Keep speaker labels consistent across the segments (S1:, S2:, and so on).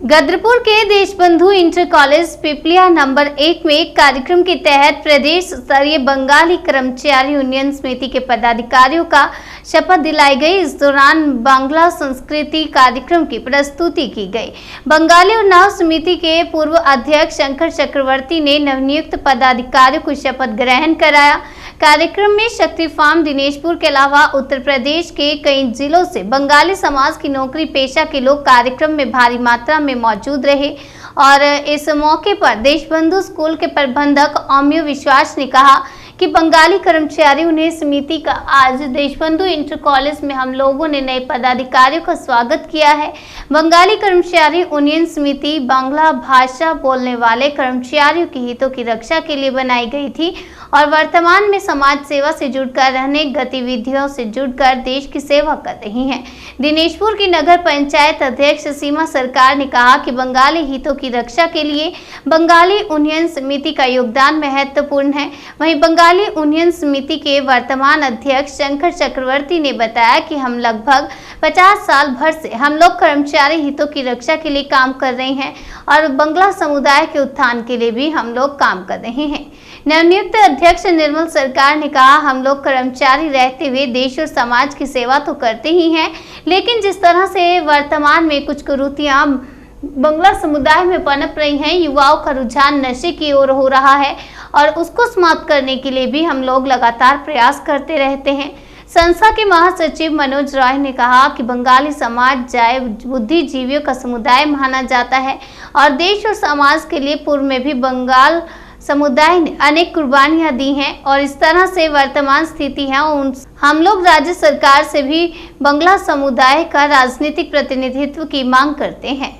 S1: गदरपुर के Deshbandhu inter college Pipliya number 1 में एक कार्यक्रम के तहत प्रदेश स्तरीय बंगाली कर्मचारी यूनियन समिति के पदाधिकारियों का शपथ दिलाई गई। इस दौरान बांग्ला संस्कृति कार्यक्रम की प्रस्तुति की गई। बंगाली उन्नाव समिति के पूर्व अध्यक्ष शंकर चक्रवर्ती ने नवनियुक्त पदाधिकारियों को शपथ ग्रहण कराया। कार्यक्रम में शक्ति फार्म दिनेशपुर के अलावा उत्तर प्रदेश के कई जिलों से बंगाली समाज की नौकरी पेशा के लोग कार्यक्रम में भारी मात्रा में मौजूद रहे और इस मौके पर देशबंधु स्कूल के प्रबंधक अमिय विश्वास ने कहा कि बंगाली कर्मचारी यूनियन समिति का आज देशबंधु इंटर कॉलेज में हम लोगों ने नए पदाधिकारियों का स्वागत किया है। बंगाली कर्मचारी यूनियन समिति बांग्ला भाषा बोलने वाले कर्मचारियों के हितों की रक्षा के लिए बनाई गई थी और वर्तमान में समाज सेवा से जुड़कर रहने गतिविधियों से जुड़कर देश की सेवा कर रही हैं। दिनेशपुर की नगर पंचायत अध्यक्ष सीमा सरकार ने कहा कि बंगाली हितों की रक्षा के लिए बंगाली यूनियन समिति का योगदान महत्वपूर्ण है। वहीं बंगाली यूनियन समिति के वर्तमान अध्यक्ष शंकर चक्रवर्ती ने बताया कि हम लगभग 50 साल भर से हम लोग कर्मचारी हितों की रक्षा के लिए काम कर रहे हैं और बंगला समुदाय के उत्थान के लिए भी हम लोग काम कर रहे हैं। नवनियुक्त अध्यक्ष निर्मल सरकार ने कहा, हम लोग कर्मचारी रहते हुए देश और समाज की सेवा तो करते ही हैं, लेकिन जिस तरह से वर्तमान में कुछ कुरीतियां बंगला समुदाय में पनप रही हैं, युवाओं का रुझान नशे की ओर हो रहा है और उसको समाप्त करने के लिए भी हम लोग लगातार प्रयास करते रहते हैं। संस्था के महासचिव मनोज रॉय ने कहा कि बंगाली समाज जाय बुद्धिजीवियों का समुदाय माना जाता है और देश और समाज के लिए पूर्व में भी बंगाल समुदाय ने अनेक कुर्बानियां दी हैं और इस तरह से वर्तमान स्थिति है। हम लोग राज्य सरकार से भी बंगला समुदाय का राजनीतिक प्रतिनिधित्व की मांग करते हैं।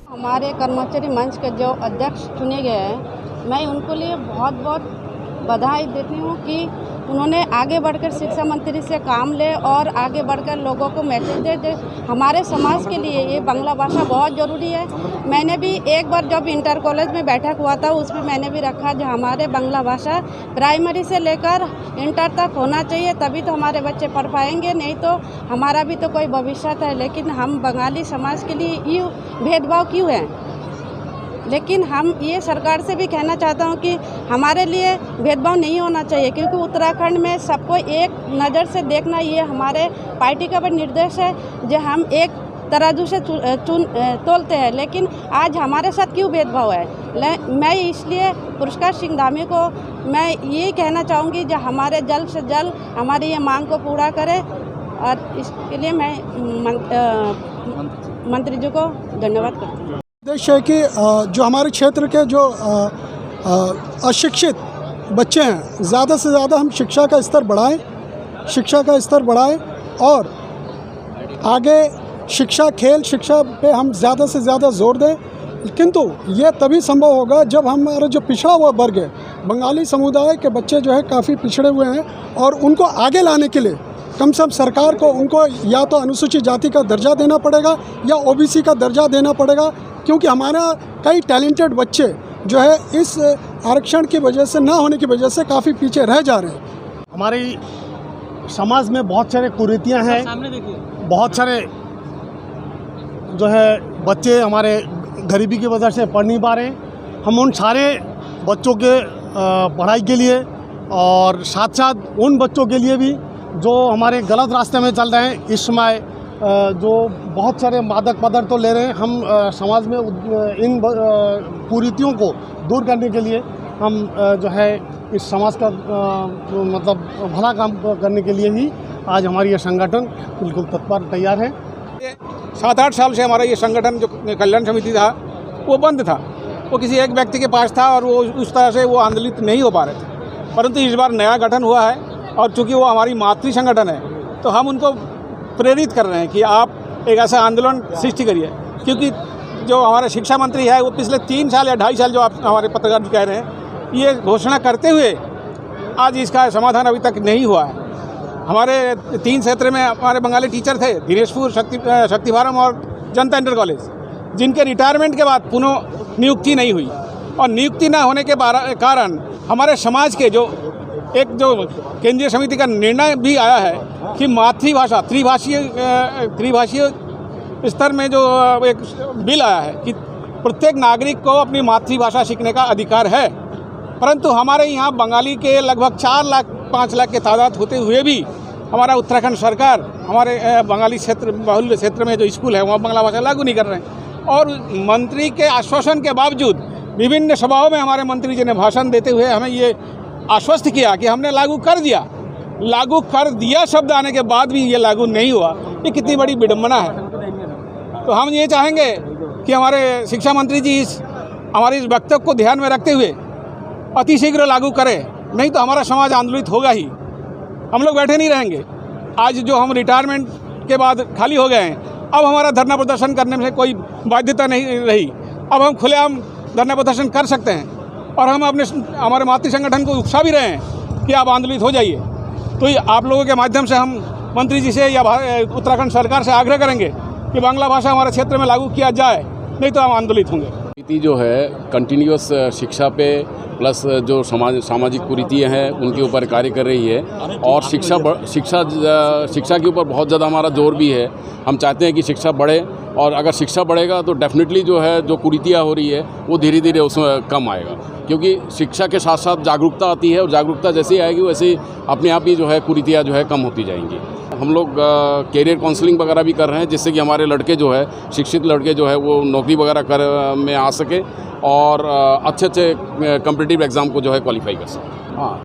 S2: हमारे कर्मचारी मंच के जो अध्यक्ष चुने गए हैं, मैं उनको लिए बहुत बहुत बधाई देती हूँ कि उन्होंने आगे बढ़कर शिक्षा मंत्री से काम ले और आगे बढ़कर लोगों को मैसेज दे हमारे समाज के लिए ये बांग्ला भाषा बहुत ज़रूरी है। मैंने भी एक बार जब इंटर कॉलेज में बैठक हुआ था उसमें मैंने भी रखा जो हमारे बांग्ला भाषा प्राइमरी से लेकर इंटर तक होना चाहिए, तभी तो हमारे बच्चे पढ़ पाएंगे, नहीं तो हमारा भी तो कोई भविष्य है। लेकिन हम बंगाली समाज के लिए यूँ भेदभाव क्यों है? लेकिन हम ये सरकार से भी कहना चाहता हूँ कि हमारे लिए भेदभाव नहीं होना चाहिए, क्योंकि उत्तराखंड में सबको एक नज़र से देखना ये हमारे पार्टी का भी निर्देश है जो हम एक तराजू से तोलते हैं। लेकिन आज हमारे साथ क्यों भेदभाव है? मैं इसलिए पुरस्कार सिंह धामी को मैं ये कहना चाहूँगी जो हमारे जल्द से जल्द हमारी ये मांग को पूरा करे और इसके लिए मैं मंत्री जी को धन्यवाद करती हूँ।
S3: उद्देश्य है कि जो हमारे क्षेत्र के जो अशिक्षित बच्चे हैं, ज़्यादा से ज़्यादा हम शिक्षा का स्तर बढ़ाएं और आगे शिक्षा खेल शिक्षा पे हम ज़्यादा से ज़्यादा जोर दें। किंतु ये तभी संभव होगा जब हमारे जो पिछड़ा हुआ वर्ग है, बंगाली समुदाय के बच्चे जो है काफ़ी पिछड़े हुए हैं और उनको आगे लाने के लिए कम से कम सरकार को उनको या तो अनुसूचित जाति का दर्जा देना पड़ेगा या ओबीसी का दर्जा देना पड़ेगा, क्योंकि हमारा कई टैलेंटेड बच्चे जो है इस आरक्षण की वजह से ना होने की वजह से काफ़ी पीछे रह जा रहे हैं।
S4: हमारे समाज में बहुत सारे कुरीतियां हैं, बहुत सारे जो है बच्चे हमारे गरीबी की वजह से पढ़ नहीं पा रहे। हम उन सारे बच्चों के पढ़ाई के लिए और साथ साथ उन बच्चों के लिए भी जो हमारे गलत रास्ते में चल रहे हैं, इस समय जो बहुत सारे मादक पदार्थ तो ले रहे हैं, हम समाज में इन कुरीतियों को दूर करने के लिए हम जो है इस समाज का मतलब भला काम करने के लिए ही आज हमारी ये संगठन बिल्कुल तत्पर तैयार है।
S5: 7-8 साल से हमारा ये संगठन जो कल्याण समिति था वो बंद था, वो किसी एक व्यक्ति के पास था और वो उस तरह से वो आंदोलित नहीं हो पा रहे थे। परंतु इस बार नया गठन हुआ है और चूँकि वो हमारी मातृ संगठन है तो हम उनको प्रेरित कर रहे हैं कि आप एक ऐसा आंदोलन सृष्टि करिए, क्योंकि जो हमारा शिक्षा मंत्री है वो पिछले 3 साल या 2.5 साल जो आप हमारे पत्रकार कह रहे हैं, ये घोषणा करते हुए आज इसका समाधान अभी तक नहीं हुआ है। हमारे 3 क्षेत्र में हमारे बंगाली टीचर थे, दिनेशपुर, शक्ति फार्म और जनता इंटर कॉलेज, जिनके रिटायरमेंट के बाद पुनः नियुक्ति नहीं हुई और नियुक्ति न होने के कारण हमारे समाज के जो केंद्रीय समिति का निर्णय भी आया है कि मातृभाषा त्रिभाषीय स्तर में जो एक बिल आया है कि प्रत्येक नागरिक को अपनी मातृभाषा सीखने का अधिकार है, परंतु हमारे यहाँ बंगाली के लगभग 4 लाख 5 लाख के तादाद होते हुए भी हमारा उत्तराखंड सरकार हमारे बंगाली क्षेत्र बाहुल्य क्षेत्र में जो स्कूल है वहाँ बांग्ला भाषा लागू नहीं कर रहे हैं। और मंत्री के आश्वासन के बावजूद विभिन्न सभाओं में हमारे मंत्री जी ने भाषण देते हुए हमें ये आश्वस्त किया कि हमने लागू कर दिया शब्द आने के बाद भी ये लागू नहीं हुआ। ये कितनी बड़ी विडंबना है। तो हम ये चाहेंगे कि हमारे शिक्षा मंत्री जी हमारे इस वक्तव्य को ध्यान में रखते हुए अतिशीघ्र लागू करें, नहीं तो हमारा समाज आंदोलित होगा ही। हम लोग बैठे नहीं रहेंगे। आज जो हम रिटायरमेंट के बाद खाली हो गए हैं, अब हमारा धरना प्रदर्शन करने में कोई बाध्यता नहीं रही। अब हम खुलेआम धरना प्रदर्शन कर सकते हैं और हम हमारे मातृ संगठन को उकसा भी रहे हैं कि आप आंदोलित हो जाइए। तो ये आप लोगों के माध्यम से हम मंत्री जी से या उत्तराखंड सरकार से आग्रह करेंगे कि बांग्ला भाषा हमारे क्षेत्र में लागू किया जाए, नहीं तो हम आंदोलित होंगे।
S6: नीति जो है कंटिन्यूअस शिक्षा पे प्लस जो सामाजिक कुरीतियाँ हैं उनके ऊपर कार्य कर रही है और शिक्षा के ऊपर बहुत ज़्यादा हमारा जोर भी है। हम चाहते हैं कि शिक्षा बढ़े और अगर शिक्षा बढ़ेगा तो डेफिनेटली जो है जो कुरीतियाँ हो रही है वो धीरे धीरे उसमें कम आएगा, क्योंकि शिक्षा के साथ साथ जागरूकता आती है और जागरूकता जैसे ही आएगी वैसे ही अपने आप ही जो है कुरीतियाँ जो है कम होती जाएंगी। हम लोग कैरियर काउंसलिंग वगैरह भी कर रहे हैं जिससे कि हमारे लड़के जो है शिक्षित लड़के जो है वो नौकरी वगैरह में आ सके और अच्छे कॉम्पिटिटिव एग्ज़ाम को जो है क्वालिफाई कर सकें। हाँ।